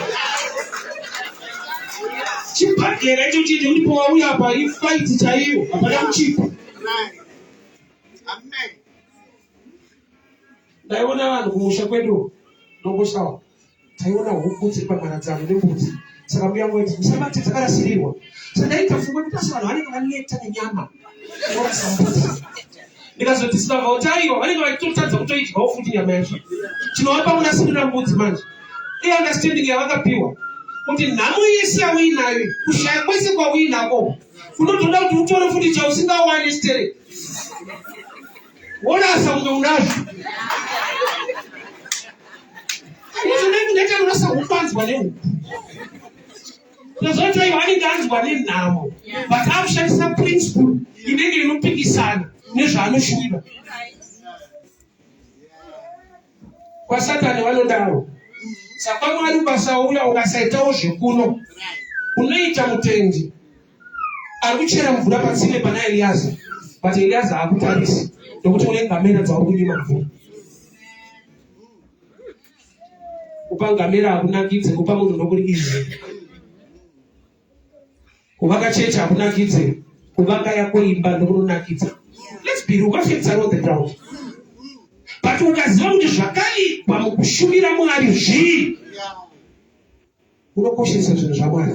chipagera icho chiti kuti pauya apa ifight chaiyo hapana kuchipa ndaiona vanhu kumusha kwedu nongoshawa taiona huku dziri pamharadzano nembudzi saka mbuya mweti musamati dzakarasirirwa sandaitafunga kuti asi vanhu vanenge vaneta nenyama orasambudzi ndikazoti sinavhautaiwa vanenge vachitotadza kutoidyawo futi nyama yacho chinovapa munasirira mbudzi manje iunderstanding yavakapiwa kuti nhamo yese yauinayo kushaya kwese kwauinako kunotoda kuti utore futi chausingawani stere worasa kunge unazvo izvonekudaita urasa hupanzwa nehuku zvotai vanenge anzwa nenhamo but akushandisa principle inenge inopikisana nezvaanoshuvira kwasatani vanodaro saka mwari basa uya ukasaitawo zvekuno unoita mutendi ari kuchera mvura patsime pana Eliaza but Eliaza hakutarisi nokuti une ngamera dzauri kunyima mvura kupa ngamera hakunakidze kupa munhu nokuri izvi kuvaka chechi hakunakidze kuvaka yako imba ndokunonakidza let's be ukafedza on the ground but ukaziva kuti zvakaikwa mukushumira mwari zvii unokoshesa zvinhu zvamwari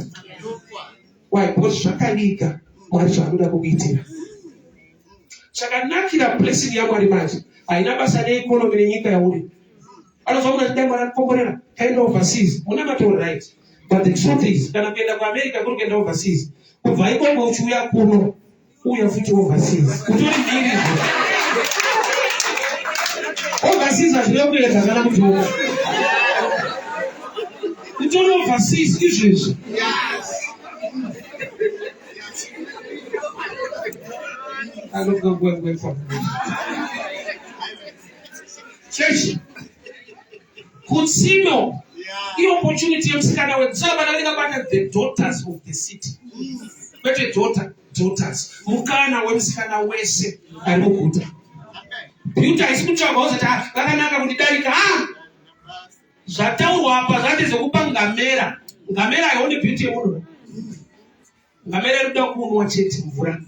why because zvakaika mwari zvaanoda kukuitira chakanakira blessing yamwari manje haina basa neekonomi nenyika yauri anozva kuti ndai mwari akukomborera kaenda overseas muna matori right but the truth is kana kuenda kuamerica kuri kuenda overseas kubva ikombo uchiuya kuno uya futi overseas kutori mbiri overseas hazvina kuenda kana mutomo kutori overseas izvezvi chechi kutsino i-opportunity yemusikana wetsaba nalikabata the daughters of the city kwete daughters mukana wemusikana wese ari muguta beauty haisi kutsvagwa uzati vakanaka kundidarika zvataurwa apa zvati zvekupa ngamera haione beauty yemunhu ngamera inoda kunwa chete mvura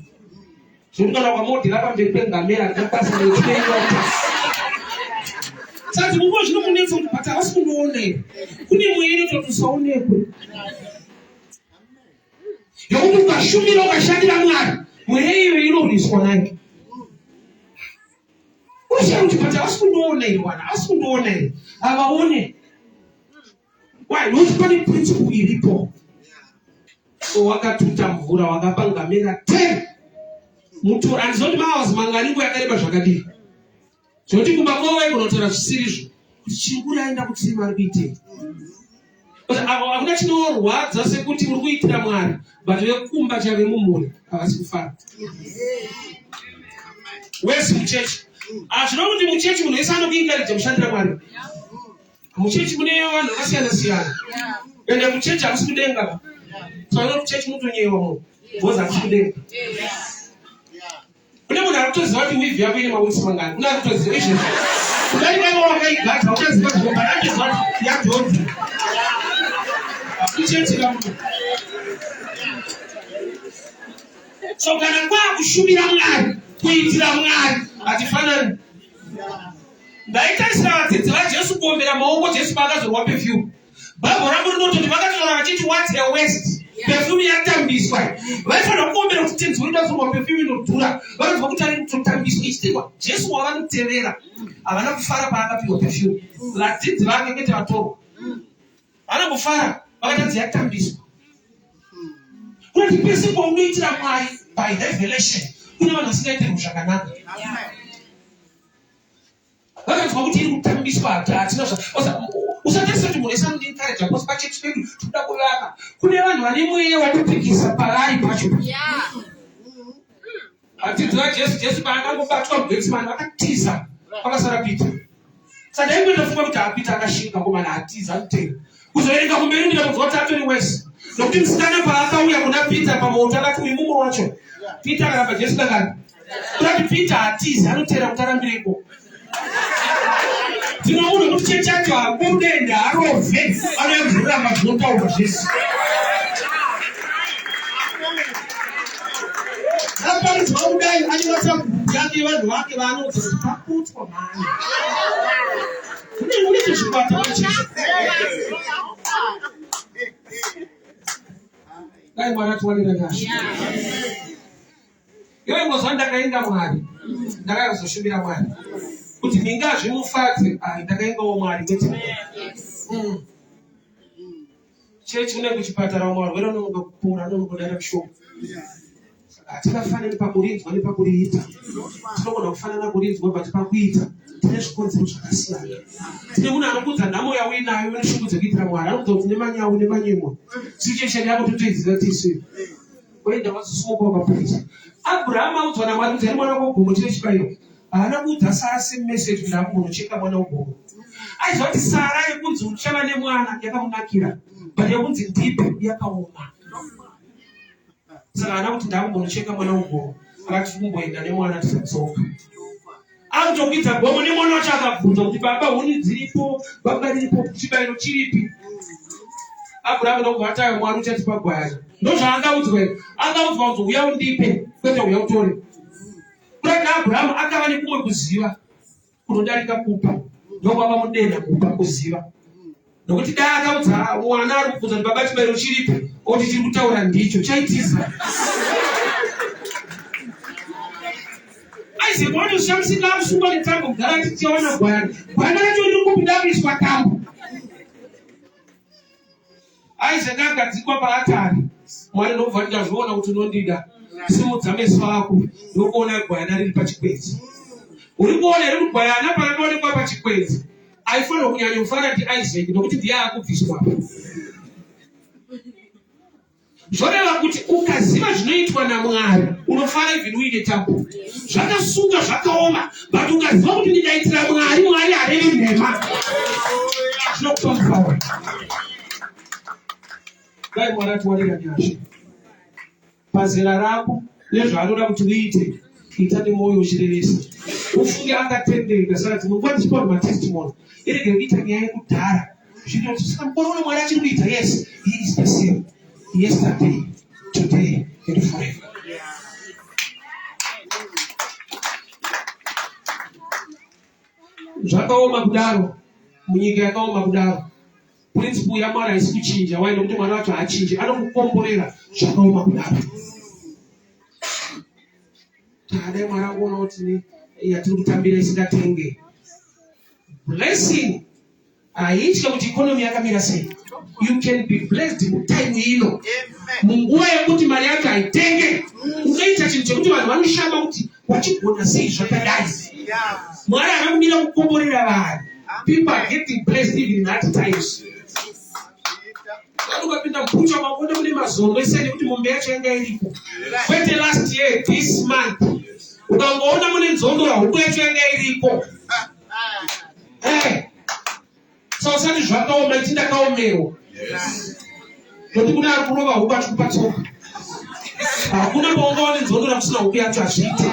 zvekutona kwamodhira pamberi pengamera ndakasa neiwa saka mungu zvinomunetsa kuti bata havasi kundione kune mwere totusaonekwe yokuti ukashumira ukashandira mwari mwere iyo inorwiswa nayo uziva kuti bata havasi kundione wana havasi kundione havaone why nokuti pane principle iripo so wakatuta mvura wakapa ngamera 10 mutora handizoti mahouse manganingo yakareba zvakadii zvoti kumba kwawai kunotora zvisirizvo kuti chinguri aenda kutsima ari kuitei hakuna chinorwadza sekuti uri kuitira mwari but vekumba chave mumuri havasi kufara wesi muchechi zvino kuti muchechi munhu wese anokuingaridza kushandira mwari muchechi mune vanhu vakasiyana siyana ende muchechi hakusi kudenga saka muchechi mutonyewa munhu bhozi hakusi kudenga kune munhu ari kutoziva kuti wivhi yako ine mawitsi mangani kune ari kutoziva izvezvo kudarikaiva wakaigata uchaziva zvomba rangeziva yadhodhi kuchetira munhu so kana kwakushumira mwari kuitira mwari hatifanani ndaitarisira vadzidzi vajesu kuombera maoko jesu paakazorwa perfume bhaibheri rangu rinototi vakataura vachiti what a waste perfume yatambiswa vaifanira kuombera kuti tenzi weidazorwa perfume inodhura vakazwa kuti ari kutotambiswa ichitirwa jesu wavanotevera havana kufara paakapiwa perfume vadzidzi vake ngete vatorwa vana kufara vakatadzi yatambiswa kunoti pese paunoitira mwari by revelation kune vanhu vasingaitirwa zvakanaka vakazwa kuti iri kutambiswa hatina Usatesa kuti munhu sandiencourage kuti pachechi pedu toda kuvaka. Kune vanhu vane mweya watopikisa pavari pacho. Adzidzi vaJesu paangangobatwa muGetsemani vakatiza pakasara Pita. Saka daimwe ndofunga kuti Pita akashinga ngomana atiza anotenga. Kuzoverenga kumberi ndinobva kuti atori wese. Nokuti musikana paakauya kuna Pita pamoto akati uyu mumwe wacho. Pita akaramba Jesu dangani. Kuti Pita atiza anotera kuti arambireko. Tinoona kuti chechi yacho hakudenda arove anoyamvura mazvinotauka Jesu. Aparidzwa kudai anyotsa kudyake vanhu vake vaanoti pakutwa mani. Kune chezvikwata chechi. Dai mwana tuwanira nyasha. Iwe ngozwa ndakaenda Mwari. Ndakazoshumira Mwari. Kuti ndingazvimufadze ndakaendawo Mwari ngeti. Chechi une kuchipatara marwere anonga kupora anongodara kushoma. Hatikafanani pakurinzwa nepakuriita. Tinogona kufanana kurinzwa but pakuita tine zvikonzero zvakasiyana. Tine munhu anokudza nhamo yauinayo neshungu kuitira Mwari. Anokudza kuti nemanyawu nemanyemwa. Situation yako totoiziva tisi. Waenda wazosumuka wakapurisa. Abraham audzwa naMwari kuti ari mwana wogomo chine chibayiro. Haana kuudza Sara same message kuti akunocheka mwana wogomo. Aiziva kuti Sara yekunzi uchava nemwana yakamunakira. But yekunzi ndipe yakaoma. Saka haana kuti ndakumbonocheka mwana wogomo. Akati kumboenda nemwana tisatsoka. Anotokwidza gomo nemwana wacho akabvunza kuti baba huni dziripo, baba riripo, chibayiro chiripi? Abraham ndokubva Mwari uchatipa gwayana. Ndozvaangaudzwa. Angaudzwa kuti uya undipe, kwete uya utore. Kuti Abraham akava nekumwe kuziva kunodarika kupa. Ndokwava mudenha kupa kuziva. Nokuti dai akaudza mwana ari kubvunza kuti baba chibayiro chiripi, oti chiri kutaura ndicho, chaitiza. Isaac wanoshamsika arusungwa netambo kugara tichiona gwayana. Gwayana racho riri kupinda kuiswa tambo. Isaac agadzikwa paatari. Mwari ndobva ndazviona kuti unondida. Simudza meso ako ndokuona gwayana riri pachikwenzi. Uri kuona riri gwayana paranoonekwa pachikwenzi. Aifanira kunyanya kufara kuti Isaac nokuti ndiye akubviswa. Zvoreva kuti ukaziva zvinoitwa naMwari unofara even uine tambo. Zvakasunga zvakaoma, but ukaziva kuti ndikaitira Mwari harevi nhema. Zvinokupa mufaro. Dai Mwari atiwanira nyasha. Pazera rako nezvaanoda kuti uite, ita nemwoyo uchireresa. Ufunge akatendeka saka tinonguva tichipa matestimony. Irege kuita nyaya yekudhara. Zvino tisamuona Mwari achiri kuita, yes, he is the same. Yesterday, today, and forever. Zvakaoma kudaro, munyika yakaoma kudaro. Principle yaMwari haisi kuchinja, waida kuti Mwari wacho achinje, anokukomborera zvakaoma kudaro. Dai Mwari akuona kuti yatiri kutambira isingatenge. Blessing haitya kuti economy yakamira sei. You can be blessed mutime ino. Munguva yekuti mari yacho haitenge. Unoita chinhu chekuti vanhu vanoshamba kuti wachigona sei zvakadai. Mwari akakumira kukomborera vanhu. People are getting blessed even in hard times. Ukapinda mbucha makonde mune mazondo esene kuti mombe yacho yanga iripo. Kwete last year, this month. Ukangoona mune nzondo huku yacho yanga iripo. Sausani zvakaoma itindakaomerwa. Ndokuti kuna ari kurova huku achikupatsoka. Hakuna paungaona nzondo rakusina huku yacho hazviite.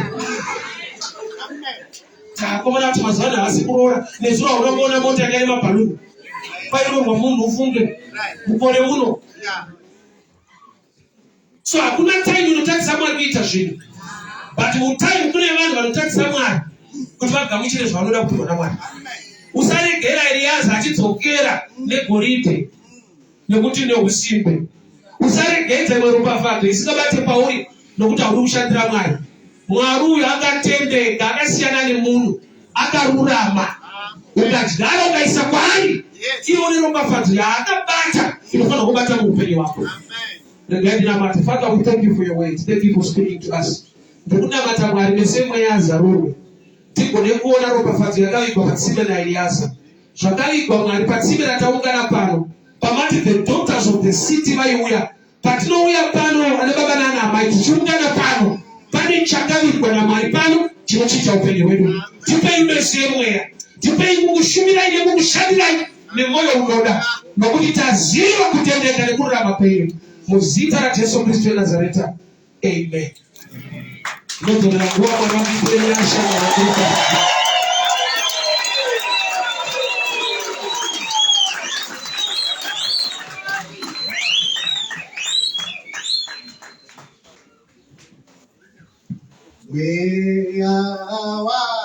Takomana kuti mazuva ano havasi kuroora. Nezuva unongoona mota yanga ine mabhaluni. Pairongwa munhu ufunge mukore uno. So hakuna time unotarisira Mwari kuita zvinhu. But mutime kune vanhu vanotarisira Mwari kuti vagamuchire zvavanoda kupiwa naMwari. Usaregera Eliaza achidzokera negoridhe nekuti neusimbe. Usaregedza imwe ropafadzo isingabate pauri nokuti hauri kushandira Mwari. Mwari uyu akatendeka, akasiyana nemunhu, akarurama. Ukadyara ukaisa kwaari, ione ropafadzo yaakabata inofanira kubata muupenyu hwako. Ndinamata, Father, we thank you for your words. Thank you for speaking to us. Ndokunamata Mwari nesemwe yazarurwe. Tigone kuona ropafadzo yakavigwa patsime naEliaza. zvakaigwa Mwari patsime rataungana pano pamati the daughters of the city vaiuya. Patinouya pano ana baba nana amai tichiungana pano pane chakavigwa naMwari pano chinochicha upenyu hwedu. Tipei mezi yemweya, tipei mukushumirai nemukushandirai nemwoyo unoda, nokuti taziva kutendeka nekururama kwenyu muzita raJesu Kristu weNazareta. Amen. Nodzoka nguva mwana wakupirira shanga wakuita. We are